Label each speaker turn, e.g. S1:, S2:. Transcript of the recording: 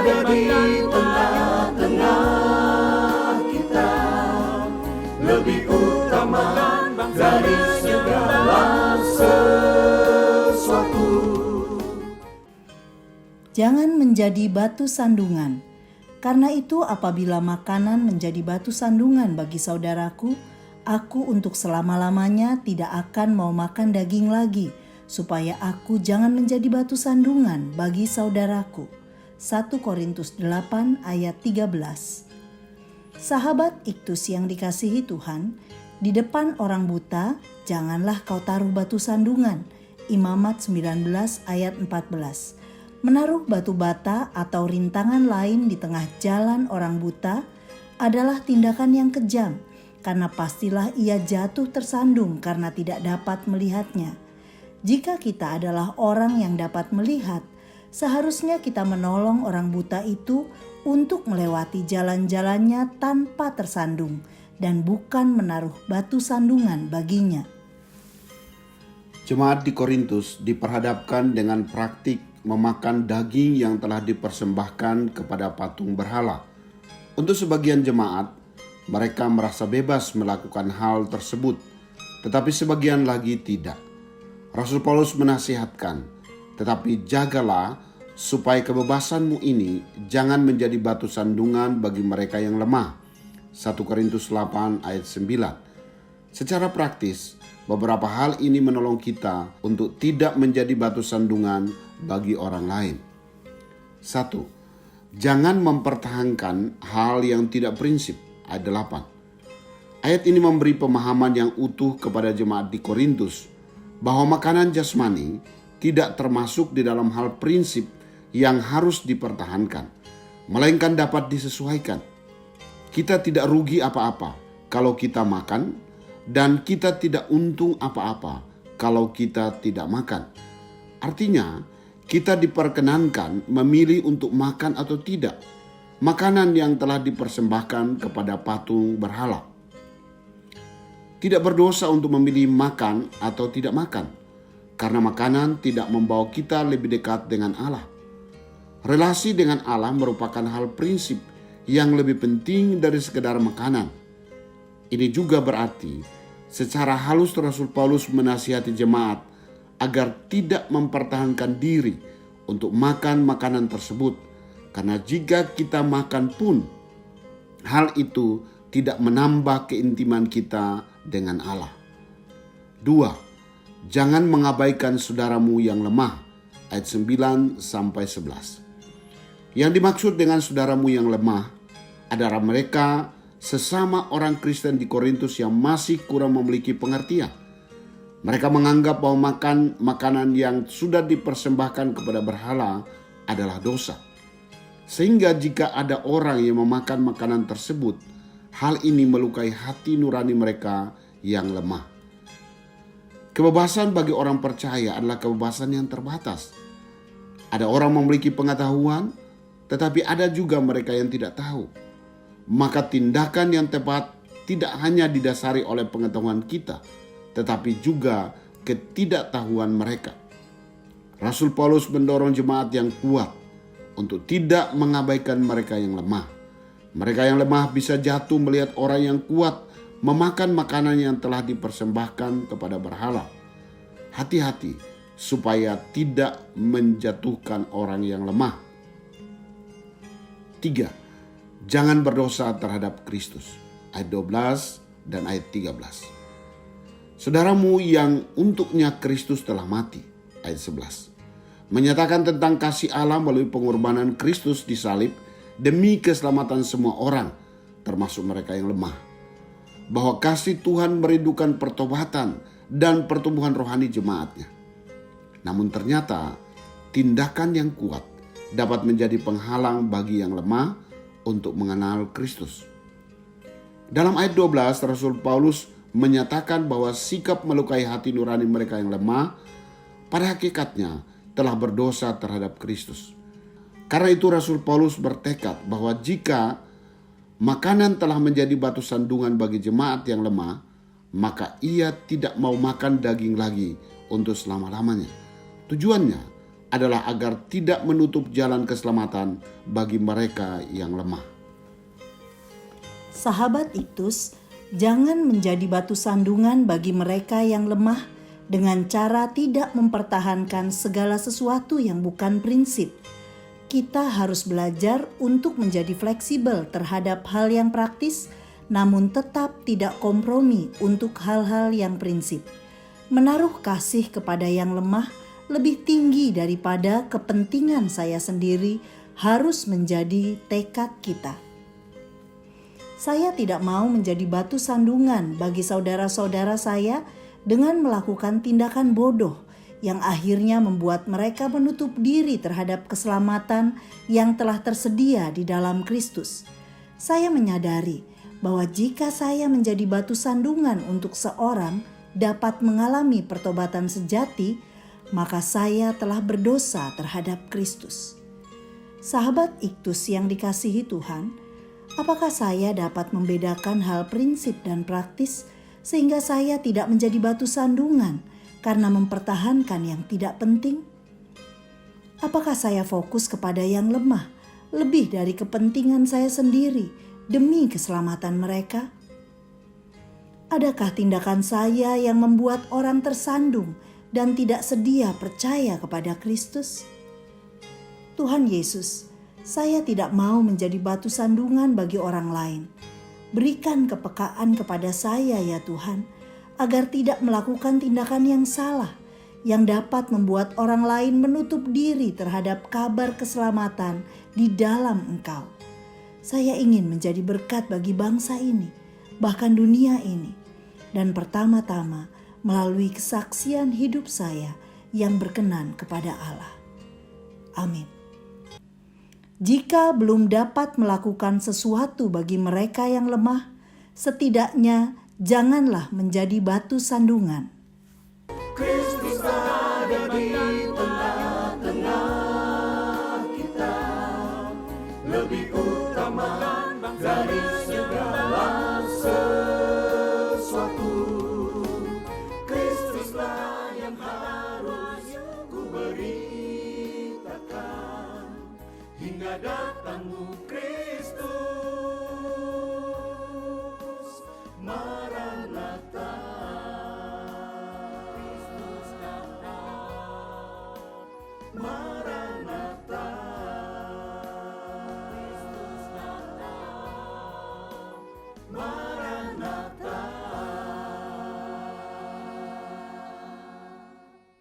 S1: ada di tengah-tengah kita, lebih utama dari segala sesuatu.
S2: Jangan menjadi batu sandungan. Karena itu apabila makanan menjadi batu sandungan bagi saudaraku, aku untuk selama-lamanya tidak akan mau makan daging lagi, supaya aku jangan menjadi batu sandungan bagi saudaraku. 1 Korintus 8 ayat 13. Sahabat Iktus yang dikasihi Tuhan, di depan orang buta janganlah kau taruh batu sandungan. Imamat 19 ayat 14. Menaruh batu bata atau rintangan lain di tengah jalan orang buta adalah tindakan yang kejam, karena pastilah ia jatuh tersandung karena tidak dapat melihatnya. Jika kita adalah orang yang dapat melihat, seharusnya kita menolong orang buta itu untuk melewati jalan-jalannya tanpa tersandung dan bukan menaruh batu sandungan baginya.
S3: Jemaat di Korintus diperhadapkan dengan praktik memakan daging yang telah dipersembahkan kepada patung berhala. Untuk sebagian jemaat, mereka merasa bebas melakukan hal tersebut, tetapi sebagian lagi tidak. Rasul Paulus menasihatkan, tetapi jagalah supaya kebebasanmu ini jangan menjadi batu sandungan bagi mereka yang lemah. 1 Korintus 8 ayat 9. Secara praktis, beberapa hal ini menolong kita untuk tidak menjadi batu sandungan bagi orang lain. 1. Jangan mempertahankan hal yang tidak prinsip. Ayat 8. Ayat ini memberi pemahaman yang utuh kepada jemaat di Korintus bahwa makanan jasmani tidak termasuk di dalam hal prinsip yang harus dipertahankan, melainkan dapat disesuaikan. Kita tidak rugi apa-apa kalau kita makan, dan kita tidak untung apa-apa kalau kita tidak makan. Artinya, kita diperkenankan memilih untuk makan atau tidak makanan yang telah dipersembahkan kepada patung berhala. Tidak berdosa untuk memilih makan atau tidak makan, karena makanan tidak membawa kita lebih dekat dengan Allah. Relasi dengan Allah merupakan hal prinsip yang lebih penting dari sekedar makanan. Ini juga berarti secara halus Rasul Paulus menasihati jemaat agar tidak mempertahankan diri untuk makan makanan tersebut, karena jika kita makan pun, hal itu tidak menambah keintiman kita dengan Allah. 2. Jangan mengabaikan saudaramu yang lemah. Ayat 9-11. Yang dimaksud dengan saudaramu yang lemah adalah mereka sesama orang Kristen di Korintus yang masih kurang memiliki pengertian. Mereka menganggap bahwa makan makanan yang sudah dipersembahkan kepada berhala adalah dosa. Sehingga jika ada orang yang memakan makanan tersebut, hal ini melukai hati nurani mereka yang lemah. Kebebasan bagi orang percaya adalah kebebasan yang terbatas. Ada orang memiliki pengetahuan, tetapi ada juga mereka yang tidak tahu. Maka tindakan yang tepat tidak hanya didasari oleh pengetahuan kita, tetapi juga ketidaktahuan mereka. Rasul Paulus mendorong jemaat yang kuat untuk tidak mengabaikan mereka yang lemah. Mereka yang lemah bisa jatuh melihat orang yang kuat memakan makanan yang telah dipersembahkan kepada berhala. Hati-hati supaya tidak menjatuhkan orang yang lemah. 3. Jangan berdosa terhadap Kristus. Ayat 12 dan ayat 13. Saudaramu yang untuknya Kristus telah mati. Ayat 11. Menyatakan tentang kasih Allah melalui pengorbanan Kristus di salib demi keselamatan semua orang, termasuk mereka yang lemah. Bahwa kasih Tuhan merindukan pertobatan dan pertumbuhan rohani jemaatnya. Namun ternyata tindakan yang kuat dapat menjadi penghalang bagi yang lemah untuk mengenal Kristus. Dalam ayat 12, Rasul Paulus menyatakan bahwa sikap melukai hati nurani mereka yang lemah pada hakikatnya telah berdosa terhadap Kristus. Karena itu Rasul Paulus bertekad bahwa jika makanan telah menjadi batu sandungan bagi jemaat yang lemah, maka ia tidak mau makan daging lagi untuk selama-lamanya. Tujuannya adalah agar tidak menutup jalan keselamatan bagi mereka yang lemah.
S2: Sahabat Iktus, jangan menjadi batu sandungan bagi mereka yang lemah dengan cara tidak mempertahankan segala sesuatu yang bukan prinsip. Kita harus belajar untuk menjadi fleksibel terhadap hal yang praktis, namun tetap tidak kompromi untuk hal-hal yang prinsip. Menaruh kasih kepada yang lemah lebih tinggi daripada kepentingan saya sendiri harus menjadi tekad kita. Saya tidak mau menjadi batu sandungan bagi saudara-saudara saya dengan melakukan tindakan bodoh yang akhirnya membuat mereka menutup diri terhadap keselamatan yang telah tersedia di dalam Kristus. Saya menyadari bahwa jika saya menjadi batu sandungan untuk seorang dapat mengalami pertobatan sejati, maka saya telah berdosa terhadap Kristus. Sahabat Iktus yang dikasihi Tuhan, apakah saya dapat membedakan hal prinsip dan praktis sehingga saya tidak menjadi batu sandungan karena mempertahankan yang tidak penting? Apakah saya fokus kepada yang lemah lebih dari kepentingan saya sendiri demi keselamatan mereka? Adakah tindakan saya yang membuat orang tersandung dan tidak sedia percaya kepada Kristus? Tuhan Yesus, saya tidak mau menjadi batu sandungan bagi orang lain. Berikan kepekaan kepada saya ya Tuhan, agar tidak melakukan tindakan yang salah, yang dapat membuat orang lain menutup diri terhadap kabar keselamatan di dalam Engkau. Saya ingin menjadi berkat bagi bangsa ini, bahkan dunia ini, dan pertama-tama melalui kesaksian hidup saya yang berkenan kepada Allah. Amin. Jika belum dapat melakukan sesuatu bagi mereka yang lemah, setidaknya janganlah menjadi batu sandungan.
S1: Kristus ada di tengah-tengah kita, lebih utama dari segala sesuatu. Kristuslah yang harus ku beritakan hingga datangmu Kristus. Maranatha, Kristus datang.